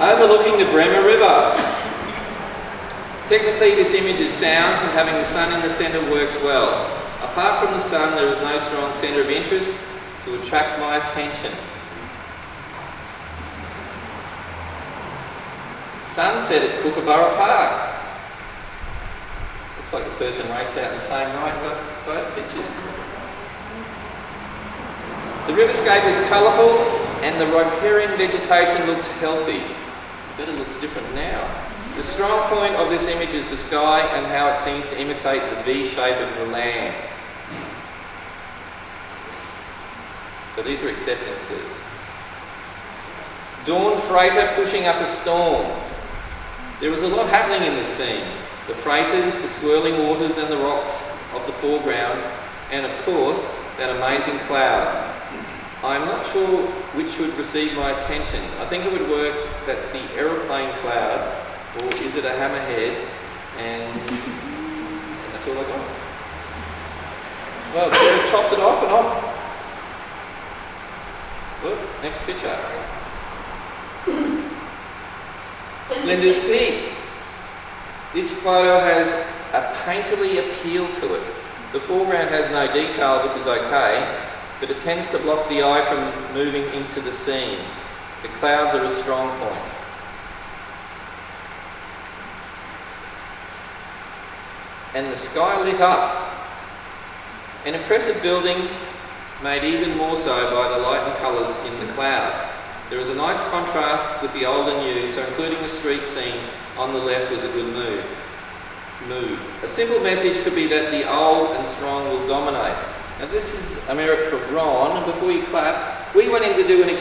overlooking the Bremer River. Technically this image is sound and having the sun in the centre works well. Apart from the sun, there is no strong centre of interest to attract my attention. Sunset at Kookaburra Park. Looks like the person raced out in the same night, got both pictures. The riverscape is colourful and the riparian vegetation looks healthy. I bet it looks different now. The strong point of this image is the sky and how it seems to imitate the V shape of the land. So these are acceptances. Dawn freighter pushing up a storm. There was a lot happening in this scene. The freighters, the swirling waters and the rocks of the foreground, and of course, that amazing cloud. I'm not sure which should receive my attention. I think it would work that the aeroplane cloud, or is it a hammerhead, and that's all I got. Well, sort of chopped it off and on. Look, next picture. Flinders Peak. This photo has a painterly appeal to it. The foreground has no detail, which is okay, but it tends to block the eye from moving into the scene. The clouds are a strong point. And the sky lit up. An impressive building made even more so by the light and colours in the clouds. There is a nice contrast with the old and new, so including the street scene on the left was a good move. A simple message could be that the old and strong will dominate. Now this is a merit from Ron, and before you clap, we went in to do an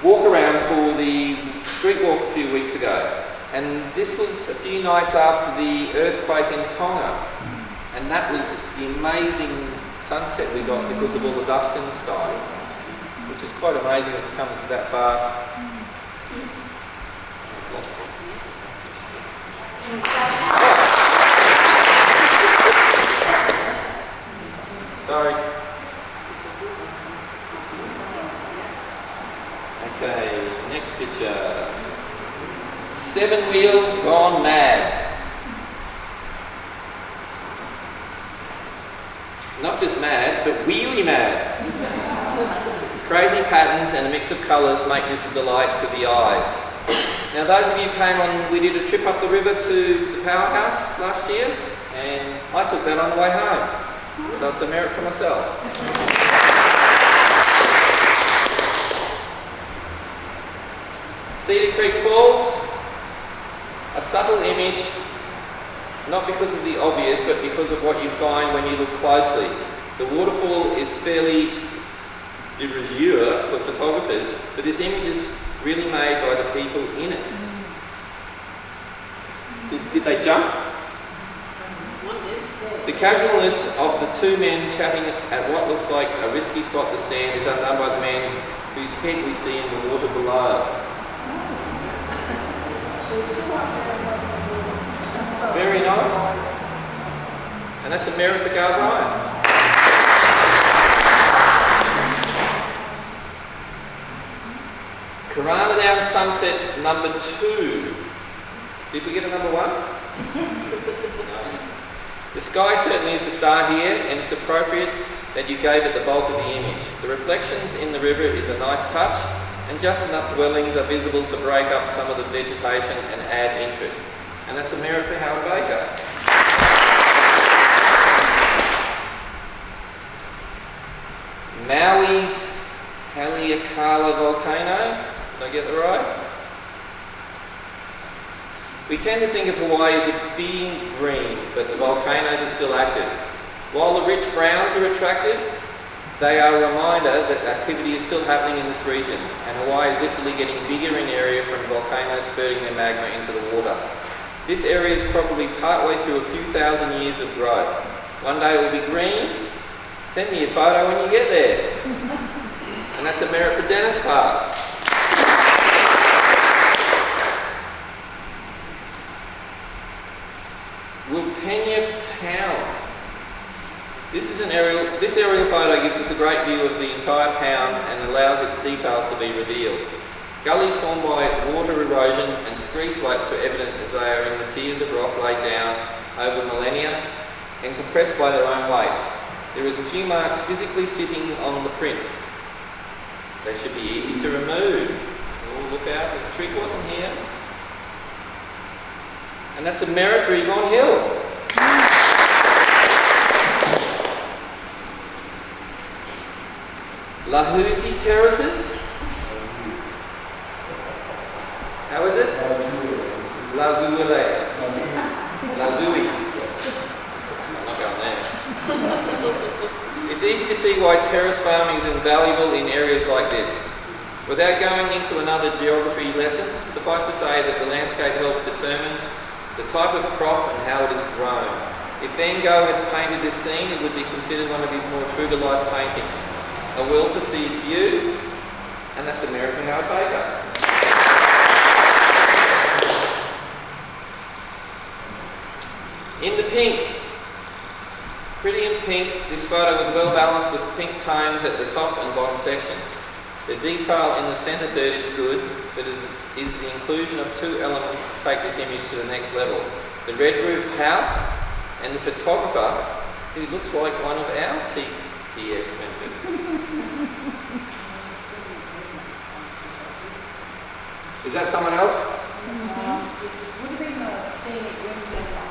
walk around for the street walk a few weeks ago. And this was a few nights after the earthquake in Tonga. And that was the amazing sunset we got because of all the dust in the sky, which is quite amazing when it comes that far. Sorry. Okay, next picture. Seven Wheel Gone Mad. Not just mad, but wheelie mad. Crazy patterns and a mix of colours make this a delight for the eyes. Now those of you who came on, we did a trip up the river to the powerhouse last year, and I took that on the way home. So it's a merit for myself. Cedar Creek Falls, a subtle image, not because of the obvious, but because of what you find when you look closely. The waterfall is fairly de rigueur for photographers, but this image is really made by the people in it. Did they jump? The casualness of the two men chatting at what looks like a risky spot to stand is undone by the man whose head we see in the water below. Very nice. And that's a merit for Garth Ryan. Karana Down Sunset number 2. Did we get a number 1? No. The sky certainly is the star here, and it's appropriate that you gave it the bulk of the image. The reflections in the river is a nice touch, and just enough dwellings are visible to break up some of the vegetation and add interest. And that's a merit for Howard Baker. Maui's Haleakala volcano. Did I get that right? We tend to think of Hawaii as being green, but the volcanoes are still active. While the rich browns are attractive, they are a reminder that activity is still happening in this region, and Hawaii is literally getting bigger in area from volcanoes spurting their magma into the water. This area is probably partway through a few thousand years of growth. One day it will be green. Send me a photo when you get there. And that's a merit for Dennis Park. Wilpena Pound. This aerial photo gives us a great view of the entire pound and allows its details to be revealed. Gullies formed by water erosion and scree slopes are evident as they are in the tiers of rock laid down over millennia and compressed by their own weight. There is a few marks physically sitting on the print. They should be easy to remove. Oh, look out, the trick wasn't here. And that's a Merritt Regon Hill. Lahousie Terraces. How is it? Lazouille. Lazouille. I'm not going there. It's easy to see why terrace farming is invaluable in areas like this. Without going into another geography lesson, suffice to say that the landscape helps determine the type of crop and how it is grown. If Van Gogh had painted this scene, it would be considered one of his more true-to-life paintings. A well-perceived view, and that's American Howard Baker. In the pink. Pretty in pink, this photo was well balanced with pink tones at the top and bottom sections. The detail in the centre third is good, but it is the inclusion of two elements to take this image to the next level. The red roofed house and the photographer, who looks like one of our TPS members. Is that someone else? It would have been a scenic rim member.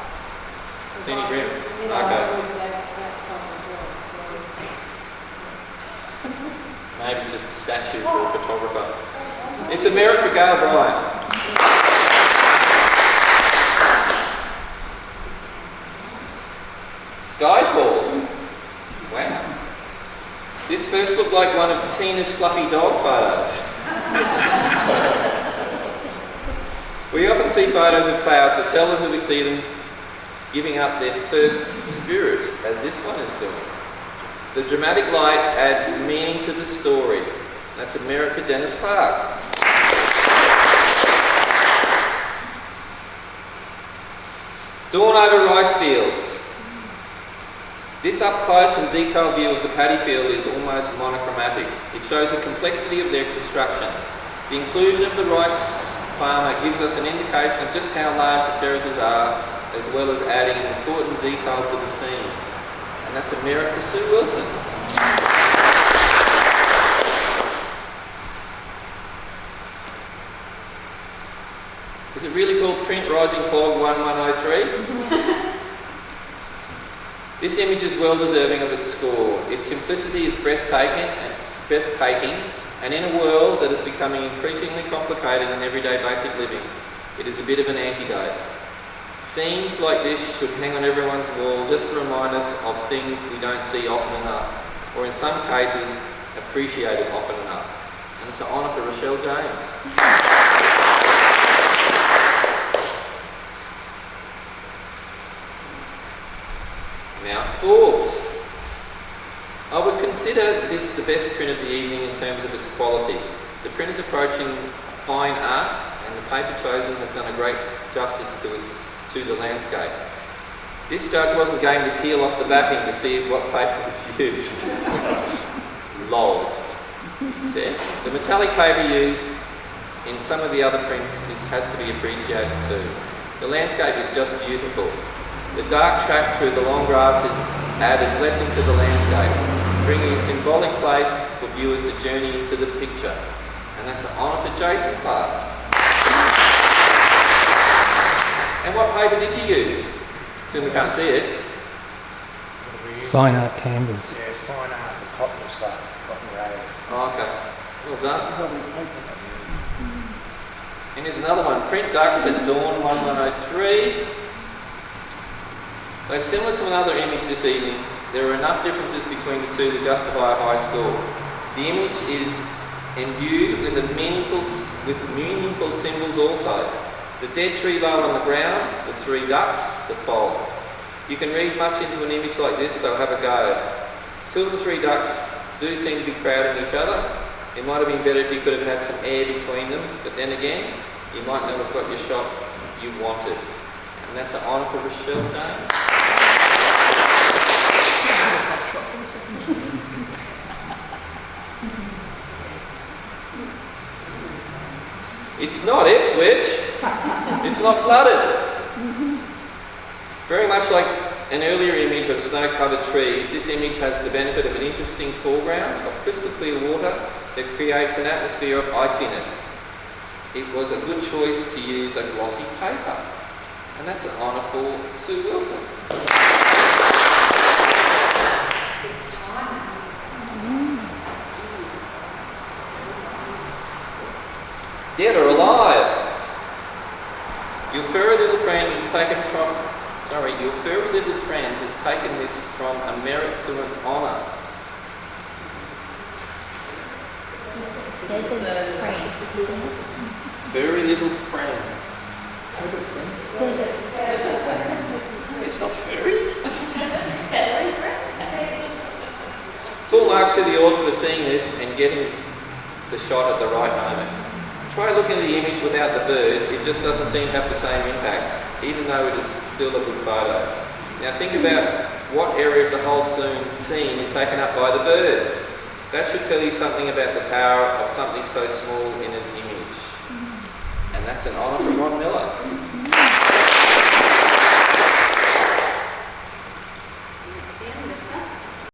Scenic rim? Okay. Okay. With that club as well, Maybe it's just a statue for a photographer. It's a merit for Gail Bryan. Skyfall. Wow. This first looked like one of Tina's fluffy dog photos. We often see photos of clouds, but seldom do we see them giving up their first spirit, as this one is doing. The dramatic light adds meaning to the story. That's a merit for Dennis Clark. Dawn over rice fields. This up-close and detailed view of the paddy field is almost monochromatic. It shows the complexity of their construction. The inclusion of the rice farmer gives us an indication of just how large the terraces are, as well as adding an important detail to the scene. And that's a merit for Sue Wilson. Is it really called Print Rising Fog 1103? This image is well deserving of its score. Its simplicity is breathtaking, and in a world that is becoming increasingly complicated in everyday basic living, it is a bit of an antidote. Scenes like this should hang on everyone's wall just to remind us of things we don't see often enough, or in some cases, appreciated often enough. And it's an honour for Rochelle James. Mount Forbes. I would consider this the best print of the evening in terms of its quality. The print is approaching fine art, and the paper chosen has done a great justice to the landscape. This judge wasn't going to peel off the backing to see what paper was used. Lol, he said. The metallic paper used in some of the other prints has to be appreciated too. The landscape is just beautiful. The dark track through the long grasses added blessing to the landscape, bringing a symbolic place for viewers to journey into the picture. And that's an honour for Jason Clark. And what paper did you use? Since we can't see it. Fine art canvas. Yeah, fine art, the cotton stuff, cotton rail. Oh, okay. Well done. And here's another one. Print Ducks at Dawn 1103. Though similar to another image this evening, there are enough differences between the two to justify a high score. The image is imbued with meaningful symbols also. The dead tree low on the ground, the three ducks, the fold. You can read much into an image like this, so have a go. Two of the three ducks do seem to be crowding each other. It might have been better if you could have had some air between them, but then again, you might not have got your shot you wanted. And that's an honour for Rochelle James. It's not Ipswich. It's not flooded. Very much like an earlier image of snow-covered trees, this image has the benefit of an interesting foreground of crystal clear water that creates an atmosphere of iciness. It was a good choice to use a glossy paper. And that's an honour for Sue Wilson. It's time. Dead or alive? Your furry little friend has taken this from a merit to an honour. Furry little friend. It's not furry. Full marks to the author for seeing this and getting the shot at the right moment. Try looking at the image without the bird, it just doesn't seem to have the same impact, even though it is still a good photo. Now think about what area of the whole scene is taken up by the bird. That should tell you something about the power of something so small in an image. And that's an honour from Ron Miller.